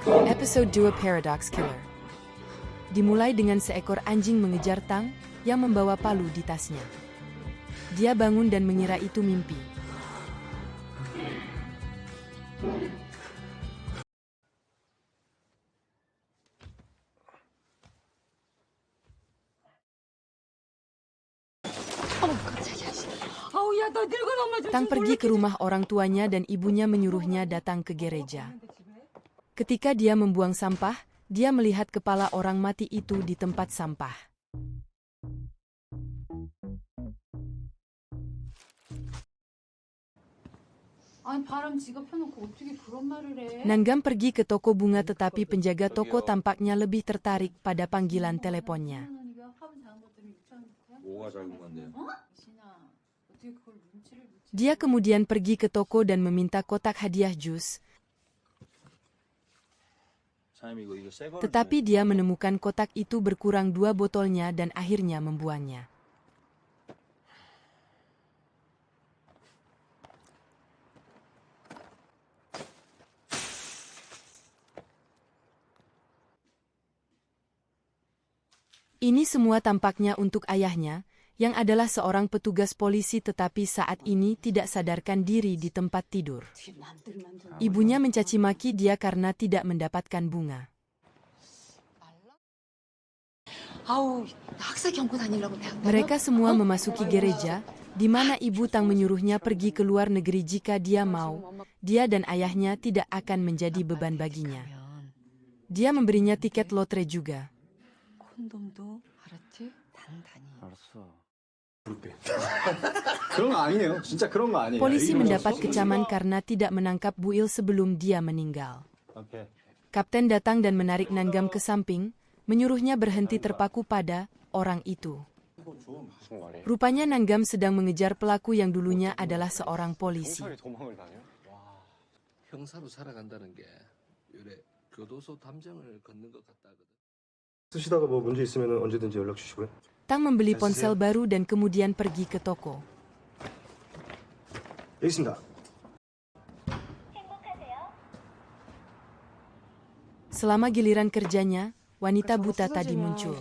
Episode 2 Paradox Killer. Dimulai dengan seekor anjing mengejar Tang yang membawa palu di tasnya. Dia bangun dan mengira itu mimpi. Tang pergi ke rumah orang tuanya dan ibunya menyuruhnya datang ke gereja. Ketika dia membuang sampah, dia melihat kepala orang mati itu di tempat sampah. Nanggam pergi ke toko bunga tetapi penjaga toko tampaknya lebih tertarik pada panggilan teleponnya. Dia kemudian pergi ke toko dan meminta kotak hadiah jus. Tetapi dia menemukan kotak itu berkurang 2 botolnya dan akhirnya membuangnya. Ini semua tampaknya untuk ayahnya, yang adalah seorang petugas polisi tetapi saat ini tidak sadarkan diri di tempat tidur. Ibunya mencaci maki dia karena tidak mendapatkan bunga. Mereka semua memasuki gereja, di mana ibu Tang menyuruhnya pergi ke luar negeri jika dia mau. Dia dan ayahnya tidak akan menjadi beban baginya. Dia memberinya tiket lotre juga. Polisi mendapat kecaman karena tidak menangkap Buil sebelum dia meninggal. Kapten datang dan menarik Nanggam ke samping, menyuruhnya berhenti terpaku pada orang itu. Rupanya Nanggam sedang mengejar pelaku yang dulunya adalah seorang polisi. Tang membeli ponsel baru dan kemudian pergi ke toko. Selama giliran kerjanya, wanita buta tadi muncul.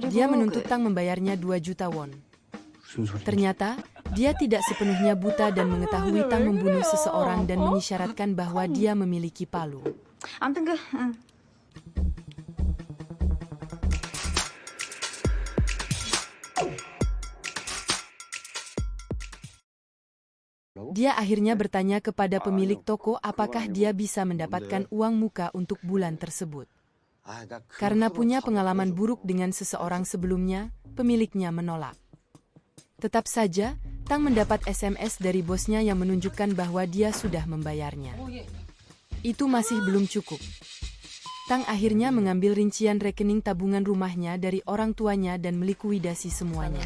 Dia menuntut Tang membayarnya 2 juta won. Ternyata, dia tidak sepenuhnya buta dan mengetahui Tang membunuh seseorang dan mengisyaratkan bahwa dia memiliki palu. Dia akhirnya bertanya kepada pemilik toko apakah dia bisa mendapatkan uang muka untuk bulan tersebut. Karena punya pengalaman buruk dengan seseorang sebelumnya, pemiliknya menolak. Tetap saja, Tang mendapat SMS dari bosnya yang menunjukkan bahwa dia sudah membayarnya. Itu masih belum cukup. Tang akhirnya mengambil rincian rekening tabungan rumahnya dari orang tuanya dan melikuidasi semuanya.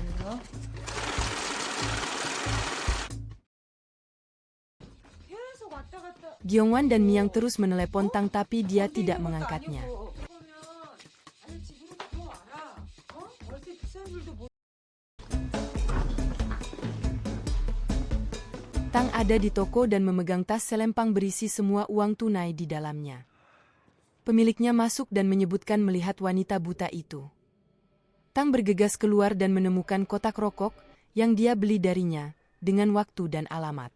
Gyeongwan dan Miang terus menelepon Tang tapi dia tidak mengangkatnya. Tang ada di toko dan memegang tas selempang berisi semua uang tunai di dalamnya. Pemiliknya masuk dan menyebutkan melihat wanita buta itu. Tang bergegas keluar dan menemukan kotak rokok yang dia beli darinya, dengan waktu dan alamat.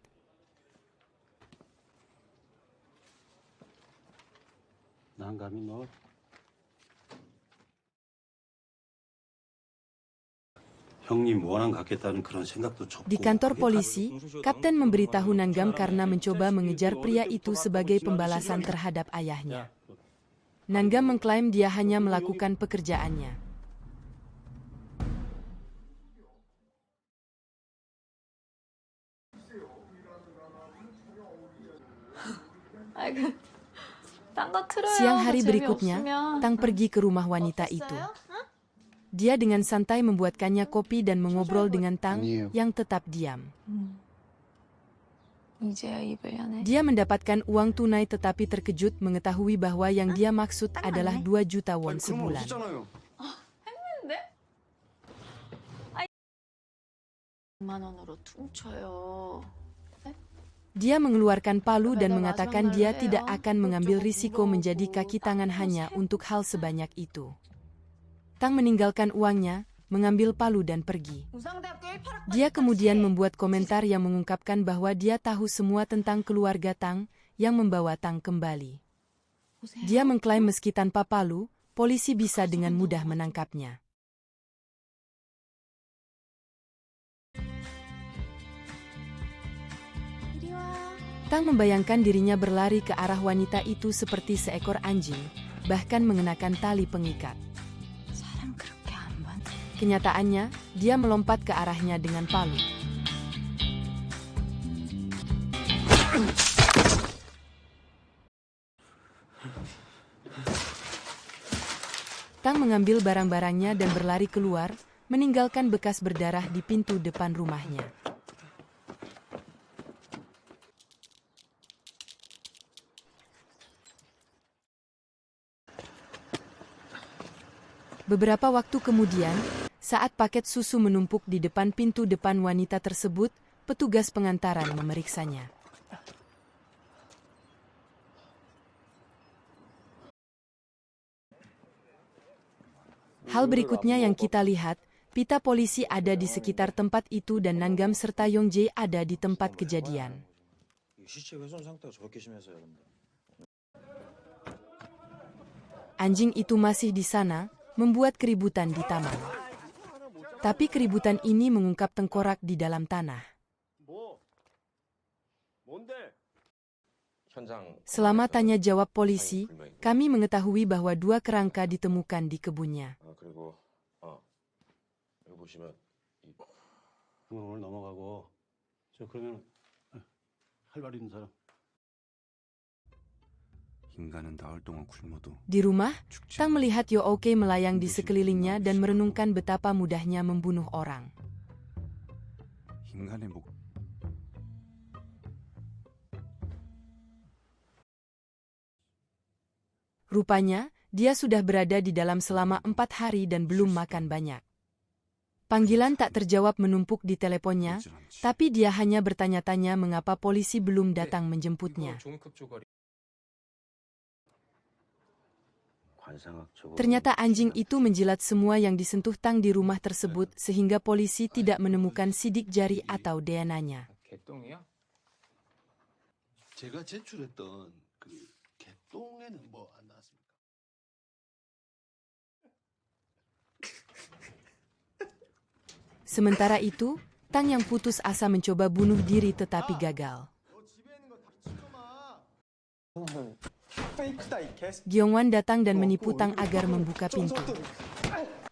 Di kantor polisi, Kapten memberitahu Nanggam karena mencoba mengejar pria itu sebagai pembalasan terhadap ayahnya. Nanggam mengklaim dia hanya melakukan pekerjaannya. Siang hari berikutnya, Tang pergi ke rumah wanita itu. Dia dengan santai membuatkannya kopi dan mengobrol dengan Tang yang tetap diam. 이제야 입을 여네. Dia mendapatkan uang tunai tetapi terkejut mengetahui bahwa yang dia maksud adalah 2 juta won sebulan. 했는데? 아이, 100만 원으로 퉁쳐요. Dia mengeluarkan palu dan mengatakan dia tidak akan mengambil risiko menjadi kaki tangan hanya untuk hal sebanyak itu. Tang meninggalkan uangnya, mengambil palu dan pergi. Dia kemudian membuat komentar yang mengungkapkan bahwa dia tahu semua tentang keluarga Tang yang membawa Tang kembali. Dia mengklaim meski tanpa palu, polisi bisa dengan mudah menangkapnya. Tang membayangkan dirinya berlari ke arah wanita itu seperti seekor anjing, bahkan mengenakan tali pengikat. Kenyataannya, dia melompat ke arahnya dengan palu. Tang mengambil barang-barangnya dan berlari keluar, meninggalkan bekas berdarah di pintu depan rumahnya. Beberapa waktu kemudian, saat paket susu menumpuk di depan pintu depan wanita tersebut, petugas pengantaran memeriksanya. Hal berikutnya yang kita lihat, pita polisi ada di sekitar tempat itu dan Nangam serta Yongjae ada di tempat kejadian. Anjing itu masih di sana, membuat keributan di taman. Tapi keributan ini mengungkap tengkorak di dalam tanah. Selama tanya jawab polisi, kami mengetahui bahwa 2 kerangka ditemukan di kebunnya. Di rumah, Tang melihat Yoo-ok melayang di sekelilingnya dan merenungkan betapa mudahnya membunuh orang. Rupanya, dia sudah berada di dalam selama 4 hari dan belum makan banyak. Panggilan tak terjawab menumpuk di teleponnya, tapi dia hanya bertanya-tanya mengapa polisi belum datang menjemputnya. Ternyata anjing itu menjilat semua yang disentuh Tang di rumah tersebut sehingga polisi tidak menemukan sidik jari atau DNA-nya. Sementara itu, Tang yang putus asa mencoba bunuh diri tetapi gagal. Gyeongwan datang dan menipu Tang agar membuka pintu.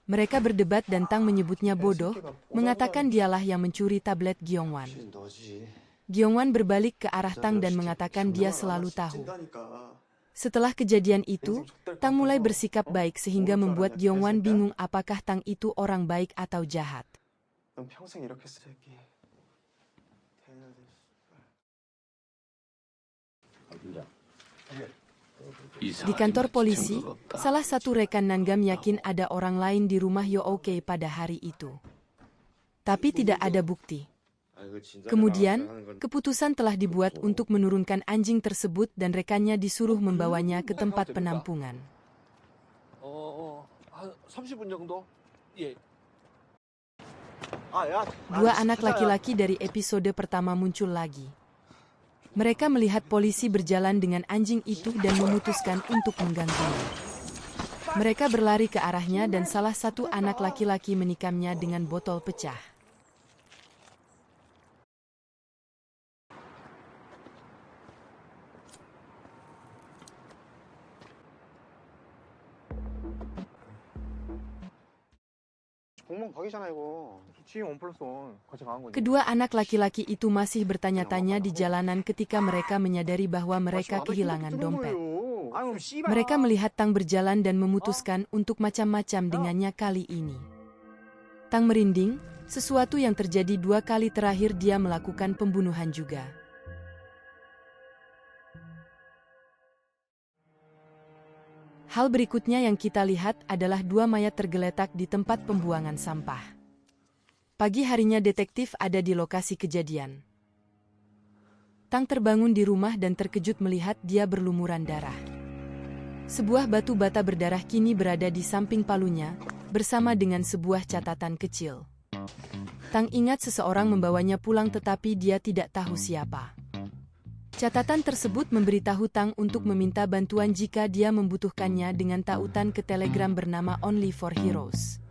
Mereka berdebat dan Tang menyebutnya bodoh, mengatakan dialah yang mencuri tablet Gyeongwan. Gyeongwan berbalik ke arah Tang dan mengatakan dia selalu tahu. Setelah kejadian itu, Tang mulai bersikap baik sehingga membuat Gyeongwan bingung apakah Tang itu orang baik atau jahat. Di kantor polisi, salah satu rekan Nangam yakin ada orang lain di rumah Yoo-ok pada hari itu. Tapi tidak ada bukti. Kemudian, keputusan telah dibuat untuk menurunkan anjing tersebut dan rekannya disuruh membawanya ke tempat penampungan. Dua anak laki-laki dari episode pertama muncul lagi. Mereka melihat polisi berjalan dengan anjing itu dan memutuskan untuk mengganggunya. Mereka berlari ke arahnya dan salah satu anak laki-laki menikamnya dengan botol pecah. Kedua anak laki-laki itu masih bertanya-tanya di jalanan ketika mereka menyadari bahwa mereka kehilangan dompet. Mereka melihat Tang berjalan dan memutuskan untuk macam-macam dengannya kali ini. Tang merinding, sesuatu yang terjadi 2 kali terakhir dia melakukan pembunuhan juga. Hal berikutnya yang kita lihat adalah 2 mayat tergeletak di tempat pembuangan sampah. Pagi harinya detektif ada di lokasi kejadian. Tang terbangun di rumah dan terkejut melihat dia berlumuran darah. Sebuah batu bata berdarah kini berada di samping palunya, bersama dengan sebuah catatan kecil. Tang ingat seseorang membawanya pulang tetapi dia tidak tahu siapa. Catatan tersebut memberitahu Tang untuk meminta bantuan jika dia membutuhkannya dengan tautan ke Telegram bernama Only for Heroes.